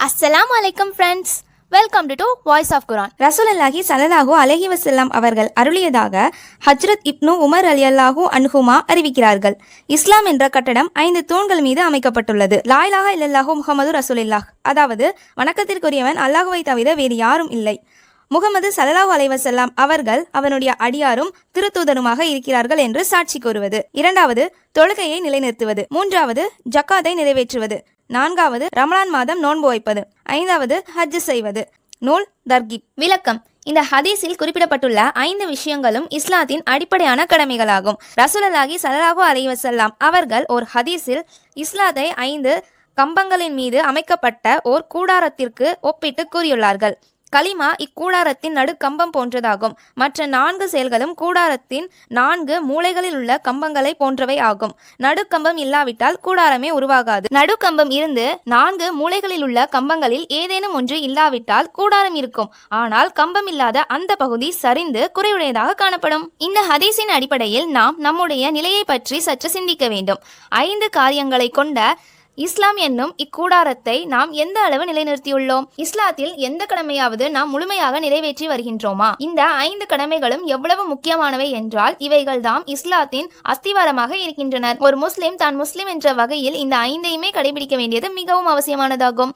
அஸ்ஸலாமு அலைக்கும் friends, welcome to voice of Quran. ரசூலுல்லாஹி ஸல்லல்லாஹு அலைஹி வஸல்லம் அவர்கள் அருளியதாக ஹஜ்ரத் இப்னு உமர் ரலியல்லாஹு அன்ஹுமா அறிவிக்கிறார்கள். இஸ்லாம் என்ற கட்டடம் 5 தூண்கள் மீது அமைக்கப்பட்டுள்ளது. லா இலாஹா இல்லல்லாஹு முஹம்மது ரசூலுல்லாஹ், அதாவது வணக்கத்திற்குரியவன் அல்லாஹுவை தவிர வேறு யாரும் இல்லை, முகமது ஸல்லல்லாஹு அலைஹி வஸல்லம் அவர்கள் அவனுடைய அடியாரும் திருத்தூதருமாக இருக்கிறார்கள் என்று சாட்சி கூறுவது. 2வது தொழுகையை நிலைநிறுத்துவது. 3வது ஜக்காத்தை நிறைவேற்றுவது. 4வது ரமலான் மாதம் நோன்பு வைப்பது. 5வது ஹஜ் செய்வது. நூல் தர்கீப். விளக்கம்: இந்த ஹதீஸில் குறிப்பிடப்பட்டுள்ள 5 விஷயங்களும் இஸ்லாத்தின் அடிப்படையான கடமைகளாகும். ரசூலுல்லாஹி ஸல்லல்லாஹு அலைஹி வஸல்லம் அவர்கள் ஒரு ஹதீஸில் இஸ்லாத்தை 5 கம்பங்களின் மீது அமைக்கப்பட்ட ஓர் கூடாரத்திற்கு ஒப்பிட்டு கூறியுள்ளார்கள். கலிமா இக்கூடாரத்தின் நடுக்கம்பம் போன்றதாகும். மற்ற 4 செயல்களும் கூடாரத்தின் 4 மூலைகளில் உள்ள கம்பங்களை போன்றவை ஆகும். நடுக்கம்பம் இல்லாவிட்டால் கூடாரமே உருவாகாது. நடுக்கம்பம் இருந்து 4 மூலைகளில் உள்ள கம்பங்களில் ஏதேனும் ஒன்று இல்லாவிட்டால் கூடாரம் இருக்கும். ஆனால் கம்பம் இல்லாத அந்த பகுதி சரிந்து குறைவுடையதாக காணப்படும். இந்த ஹதீஸின் அடிப்படையில் நாம் நம்முடைய நிலையை பற்றி சற்று சிந்திக்க வேண்டும். 5 காரியங்களை கொண்ட இஸ்லாம் என்னும் இக்கூடாரத்தை நாம் எந்த அளவு நிலைநிறுத்தியுள்ளோம்? இஸ்லாத்தில் எந்த கடமையாவது நாம் முழுமையாக நிறைவேற்றி வருகின்றோமா? இந்த 5 கடமைகளும் எவ்வளவு முக்கியமானவை என்றால் இவைகள் தாம் இஸ்லாத்தின் அஸ்திவாரமாக இருக்கின்றனர். ஒரு முஸ்லிம் தான் முஸ்லிம் என்ற வகையில் இந்த 5ஐயுமே கடைபிடிக்க வேண்டியது மிகவும் அவசியமானதாகும்.